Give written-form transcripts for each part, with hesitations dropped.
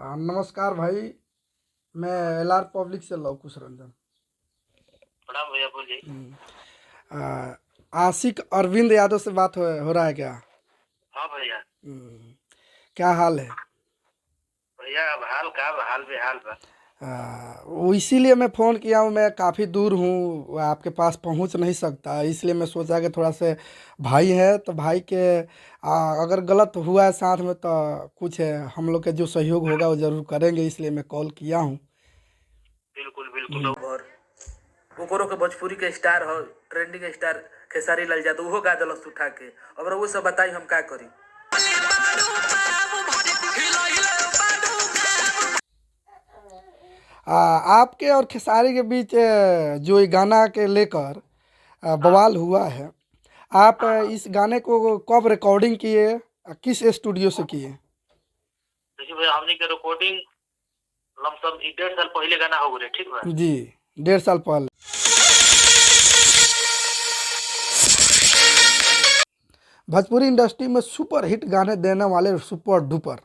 नमस्कार भाई। मैं एलआर पब्लिक से लवकुश रंजन। प्रणाम भैया, बोलिए। हम्म, आ, आशिक अरविंद यादव से बात हो रहा है क्या? हाँ भैया। हम्म, क्या हाल है? भैया अब हाल का हाल बेहाल बा। वो इसीलिए मैं फ़ोन किया हूँ। मैं काफ़ी दूर हूँ, आपके पास पहुँच नहीं सकता, इसलिए मैं सोचा कि थोड़ा से भाई है तो भाई के अगर गलत हुआ है साथ में तो कुछ है, हम लोग के जो सहयोग होगा वो ज़रूर करेंगे, इसलिए मैं कॉल किया हूँ। बिल्कुल बिल्कुल। हम्म। और ओकरो के भोजपुरी के स्टार हो, ट्रेंडिंग स्टार खेसारी लाल यादव उहो गा दिलस उठा के। अगर वो सब बताई हम का करी। आपके और खेसारी के बीच जो ये गाना के लेकर हाँ बवाल हुआ है, आप हाँ हाँ। इस गाने को कब रिकॉर्डिंग किए, किस स्टूडियो से किए? देखिए भैया, हमने के रिकॉर्डिंग लमसम 1.5 साल पहले गाना हो गए, ठीक बा। जी, 1.5 साल पहले। भोजपुरी इंडस्ट्री में सुपर हिट गाने देने वाले सुपर डुपर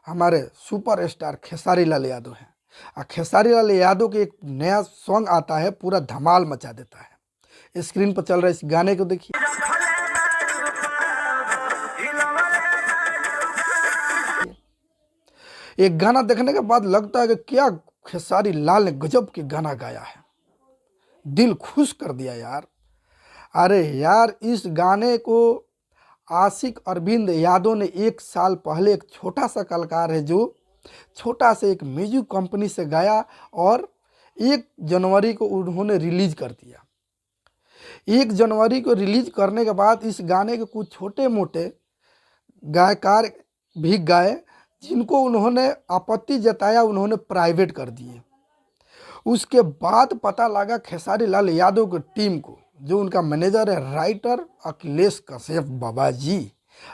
हमारे सुपर स्टार खेसारी लाल यादव हैं। और खेसारी लाल यादव के एक नया सॉन्ग आता है, पूरा धमाल मचा देता है। स्क्रीन पर चल रहा है इस गाने को देखिए। एक गाना देखने के बाद लगता है कि क्या खेसारी लाल ने गजब के गाना गाया है, दिल खुश कर दिया यार। अरे यार, इस गाने को आशिक अरविंद यादव ने 1 साल पहले, एक छोटा सा कलाकार है जो छोटा से एक म्यूजिक कंपनी से गाया, और 1 जनवरी को उन्होंने रिलीज कर दिया। 1 जनवरी को रिलीज करने के बाद इस गाने के कुछ छोटे मोटे गायकार भी गाए, जिनको उन्होंने आपत्ति जताया, उन्होंने प्राइवेट कर दिए। उसके बाद पता लगा खेसारी लाल यादव की टीम को, जो उनका मैनेजर है राइटर अखिलेश कश्यप बाबा जी,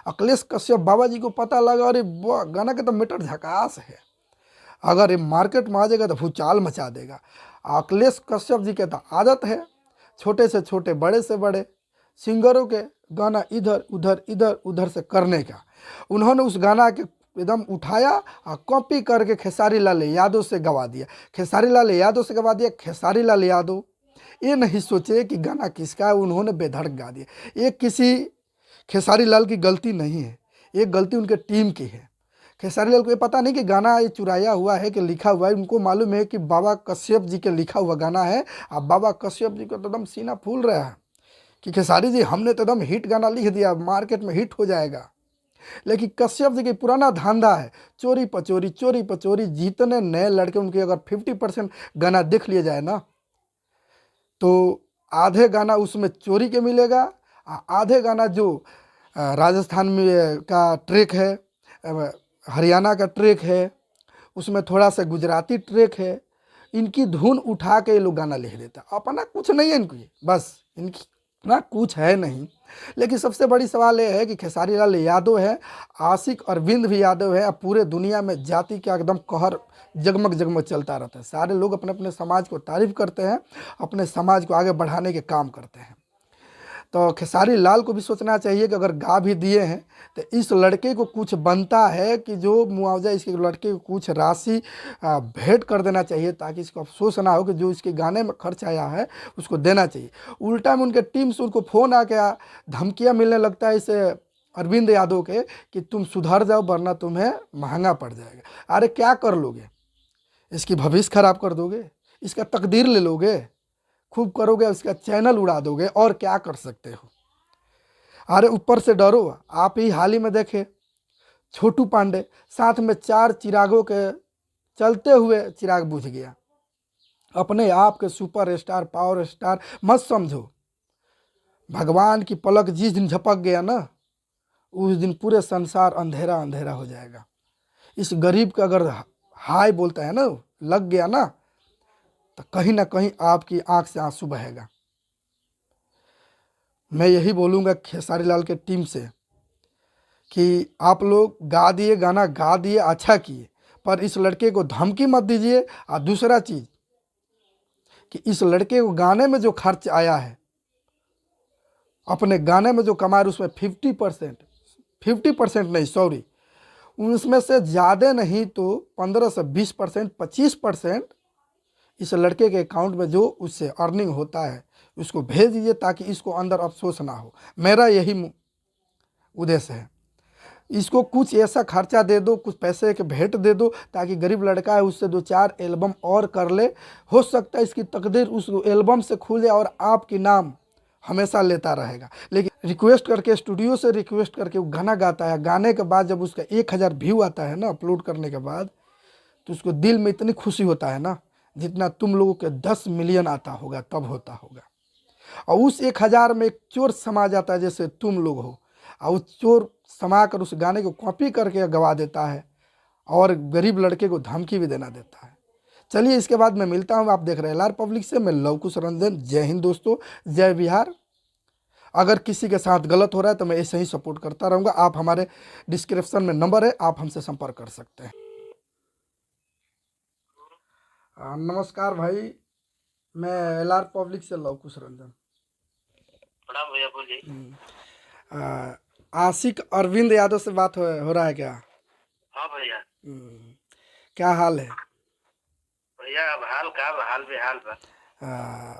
अखिलेश कश्यप बाबा जी को पता लगा, अरे वाह, गाना के तो मीटर झकास है, अगर ये मार्केट में आ जाएगा तो भूचाल मचा देगा। अखिलेश कश्यप जी के तो आदत है छोटे से छोटे, बड़े से बड़े सिंगरों के गाना इधर उधर इधर उधर से करने का। उन्होंने उस गाना के एकदम उठाया और कॉपी करके खेसारी लाल यादव से गवा दिया। खेसारी लाल यादव से गवा दिया। खेसारी लाल यादव ये नहीं सोचे कि गाना किसका है, उन्होंने बेधड़क गा दिया। ये किसी खेसारी लाल की गलती नहीं है, ये गलती उनके टीम की है। खेसारी लाल को ये पता नहीं कि गाना ये चुराया हुआ है कि लिखा हुआ है। उनको मालूम है कि बाबा कश्यप जी के लिखा हुआ गाना है, और बाबा कश्यप जी को तो एकदम सीना फूल रहा है कि खेसारी जी हमने तो एकदम हिट गाना लिख दिया, मार्केट में हिट हो जाएगा। लेकिन कश्यप जी की पुराना धंधा है चोरी पचोरी, चोरी पचोरी। जितने नए लड़के उनके अगर 50% गाना देख लिया जाए ना, तो आधे गाना उसमें चोरी के मिलेगा, आधे गाना जो राजस्थान में का ट्रैक है, हरियाणा का ट्रैक है, उसमें थोड़ा सा गुजराती ट्रैक है, इनकी धुन उठा के ये लोग गाना लिख देता। अपना कुछ नहीं है इनकी, बस इनकी ना कुछ है नहीं। लेकिन सबसे बड़ी सवाल ये है कि खेसारी लाल यादव है, आशिक अरविंद भी यादव है, अब पूरे दुनिया में जाति का एकदम कहर जगमग जगमग चलता रहता है। सारे लोग अपने अपने समाज को तारीफ करते हैं, अपने समाज को आगे बढ़ाने के काम करते हैं। तो खेसारी लाल को भी सोचना चाहिए कि अगर गा भी दिए हैं तो इस लड़के को कुछ बनता है कि जो मुआवजा इसके लड़के को कुछ राशि भेंट कर देना चाहिए, ताकि इसको अफसोस ना हो कि जो इसके गाने में खर्च आया है उसको देना चाहिए। उल्टा में उनके टीम से उनको फ़ोन आ गया, धमकियाँ मिलने लगता है इसे अरविंद यादव के कि तुम सुधर जाओ वरना तुम्हें महंगा पड़ जाएगा। अरे क्या कर लोगे? इसकी भविष्य खराब कर दोगे, इसका तकदीर ले लोगे, खूब करोगे उसका चैनल उड़ा दोगे, और क्या कर सकते हो? अरे ऊपर से डरो। आप ही हाल ही में देखे छोटू पांडे साथ में 4 चिरागों के चलते हुए चिराग बुझ गया। अपने आप के सुपर स्टार, पावर स्टार मत समझो। भगवान की पलक जिस दिन झपक गया ना, उस दिन पूरे संसार अंधेरा अंधेरा हो जाएगा। इस गरीब का अगर हाय बोलता है ना लग गया ना, तो कहीं ना कहीं आपकी आंख से आंसू बहेगा। मैं यही बोलूँगा खेसारी लाल के टीम से कि आप लोग गा दिए, गाना गा दिए, अच्छा किए, पर इस लड़के को धमकी मत दीजिए। और दूसरा चीज़ कि इस लड़के को गाने में जो खर्च आया है, अपने गाने में जो कमा रहे उसमें 50% नहीं, सॉरी, उसमें से ज़्यादा नहीं तो 15 से 20%, 25% इस लड़के के अकाउंट में जो उससे अर्निंग होता है उसको भेज दीजिए, ताकि इसको अंदर अफसोस ना हो। मेरा यही उद्देश्य है। इसको कुछ ऐसा खर्चा दे दो, कुछ पैसे के भेंट दे दो, ताकि गरीब लड़का है उससे 2-4 एल्बम और कर ले। हो सकता है इसकी तकदीर उस एल्बम से खुल जाए और आपकी नाम हमेशा लेता रहेगा। लेकिन रिक्वेस्ट करके, स्टूडियो से रिक्वेस्ट करके वो गाना गाता है। गाने के बाद जब उसका 1000 व्यू आता है ना, अपलोड करने के बाद, तो उसको दिल में इतनी खुशी होता है ना, जितना तुम लोगों के 10 मिलियन आता होगा तब होता होगा। और उस 1000 में एक चोर समा जाता है जैसे तुम लोग हो, और उस चोर समा कर उस गाने को कॉपी करके गवा देता है और गरीब लड़के को धमकी भी देना देता है। चलिए, इसके बाद मैं मिलता हूँ। आप देख रहे हैं LR पब्लिक से, मैं लव कुश रंजन। जय हिंद दोस्तों, जय बिहार। अगर किसी के साथ गलत हो रहा है तो मैं ऐसे ही सपोर्ट करता रहूँगा। आप हमारे डिस्क्रिप्शन में नंबर है, आप हमसे संपर्क कर सकते हैं। नमस्कार भाई, मैं LR पब्लिक से लव कुश रंजन। प्रणाम भैया, बोलिए। आशिक अरविंद यादव से बात हो रहा है क्या? हाँ भैया। क्या हाल है भैया अब हाल का हाल बेहाल बा।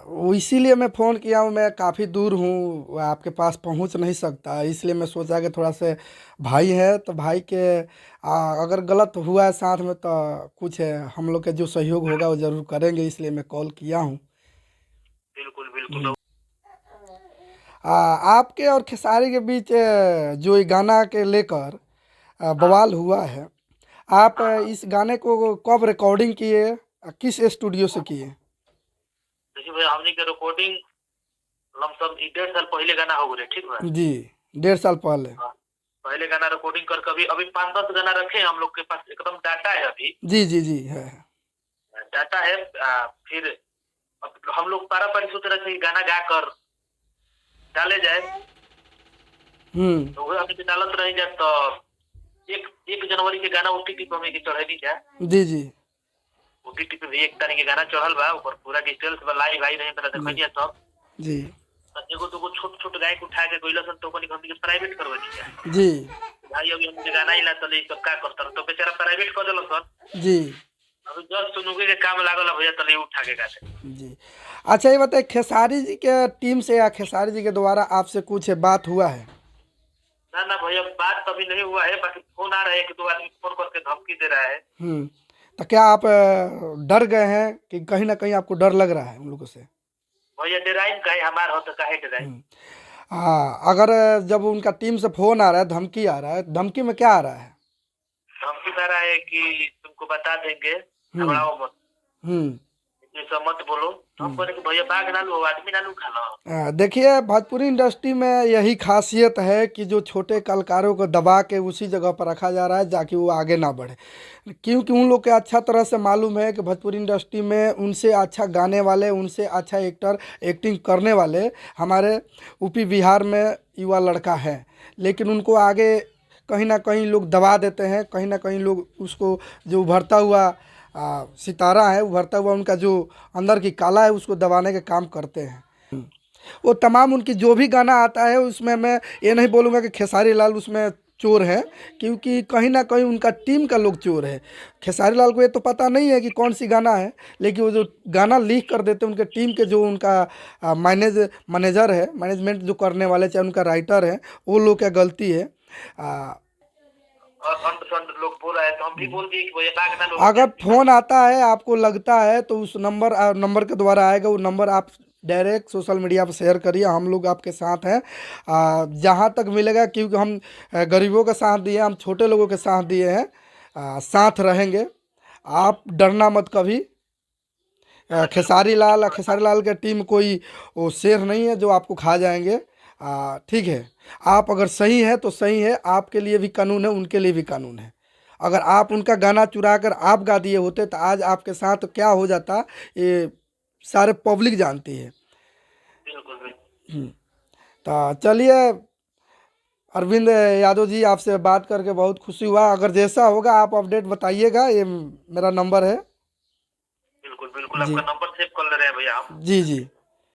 वो इसीलिए मैं फ़ोन किया हूँ। मैं काफ़ी दूर हूँ, आपके पास पहुँच नहीं सकता, इसलिए मैं सोचा कि थोड़ा से भाई है तो भाई के अगर गलत हुआ है साथ में तो कुछ है, हम लोग के जो सहयोग होगा वो ज़रूर करेंगे, इसलिए मैं कॉल किया हूँ। बिल्कुल बिल्कुल। आपके और खेसारी के बीच जो ये गाना के लेकर बवाल हुआ है, आप इस गाने को कब रिकॉर्डिंग किए, किस स्टूडियो से किए? देखिए भैया, हमने के रिकॉर्डिंग लमसम 1.5 साल पहले गाना हो गए, ठीक बा जी, 1.5 साल पहले। हाँ, पहले गाना रिकॉर्डिंग कर कभी अभी 5-10 गाना रखे हैं हम लोग के पास, एकदम डाटा है अभी। जी जी जी है। डाटा है। फिर अब हम लोग पारा सोच रहे थे कि गाना गा कर डाले जाए, तो वो अभी डालत रह जाए तो 1 जनवरी के गाना OTT पे हमें चढ़े दी जाए। जी जी। OTT पे भी 1 तारीख के गाना चढ़ल बा, ऊपर पूरा डिटेल्स बा, लाइव आई नहीं तरह देखिए सब जी एगो दूगो छोट गाय को उठा के गइला सन तो ओकनी हमनी के प्राइवेट करवा दिया जी। भाई। अभी हम गाना इला तो ले सब का करता तो बेचारा प्राइवेट कर देलो सन जी अभी जस्ट सुनुगे के काम लागल है भैया, तले उठा के गाते। जी। अच्छा ये बताइए, खेसारी जी के टीम से या खेसारी जी के द्वारा आपसे कुछ बात हुआ है? ना भैया, बात कभी नहीं हुआ है, बाकी फोन आ रहा है कि 2 आदमी फोन करके धमकी दे रहा है। तो क्या आप डर गए हैं कि कहीं ना कहीं आपको डर लग रहा है उन लोगों से? भैया डेराइन कहे हमार हो तो काहे डेराइन। हाँ, अगर जब उनका टीम से फोन आ रहा है, धमकी आ रहा है, धमकी में क्या आ रहा है? धमकी आ रहा है कि तुमको बता देंगे, घबराओ मत, ऐसा मत बोलो। हम बोले कि भैया बाघ ना लो, आदमी ना लो खाना। देखिए, भोजपुरी इंडस्ट्री में यही खासियत है कि जो छोटे कलाकारों को दबा के उसी जगह पर रखा जा रहा है ताकि वो आगे ना बढ़े, क्योंकि उन लोग के अच्छा तरह से मालूम है कि भोजपुरी इंडस्ट्री में उनसे अच्छा गाने वाले, उनसे अच्छा एक्टर, एक्टिंग करने वाले हमारे यूपी बिहार में युवा लड़का है, लेकिन उनको आगे कहीं ना कहीं लोग दबा देते हैं। कहीं ना कहीं लोग उसको जो उभरता हुआ सितारा है, उभरता हुआ उनका जो अंदर की कला है उसको दबाने के काम करते हैं। वो तमाम उनकी जो भी गाना आता है उसमें मैं ये नहीं बोलूँगा कि खेसारी लाल उसमें चोर है, क्योंकि कहीं ना कहीं उनका टीम का लोग चोर है। खेसारी लाल को ये तो पता नहीं है कि कौन सी गाना है, लेकिन वो जो गाना लीक कर देते हैं उनके टीम के जो उनका मैनेजर है, मैनेजमेंट जो करने वाले, चाहे उनका राइटर है, वो लोग क्या गलती है। और लोग बोल रहे हैं तो हम भी बोल दिए कि भैया बाघ ना लो। अगर फ़ोन आता है, आपको लगता है तो उस नंबर के द्वारा आएगा, वो नंबर आप डायरेक्ट सोशल मीडिया पर शेयर करिए, हम लोग आपके साथ हैं जहाँ तक मिलेगा, क्योंकि हम गरीबों का साथ दिए, हम छोटे लोगों के साथ दिए हैं, साथ रहेंगे। आप डरना मत कभी। खेसारी लाल का टीम कोई वो शेर नहीं है जो आपको खा जाएंगे। ठीक है, आप अगर सही है तो सही है, आपके लिए भी कानून है, उनके लिए भी कानून है। अगर आप उनका गाना चुरा कर आप गा दिए होते तो आज आपके साथ क्या हो जाता, ये सारे पब्लिक जानती है। तो चलिए, अरविंद यादव जी, आपसे बात करके बहुत खुशी हुआ। अगर जैसा होगा आप अपडेट बताइएगा, ये मेरा नंबर है। बिल्कुल बिल्कुल, आपका नंबर सेव कर ले रहे हैं भैया हम। जी जी।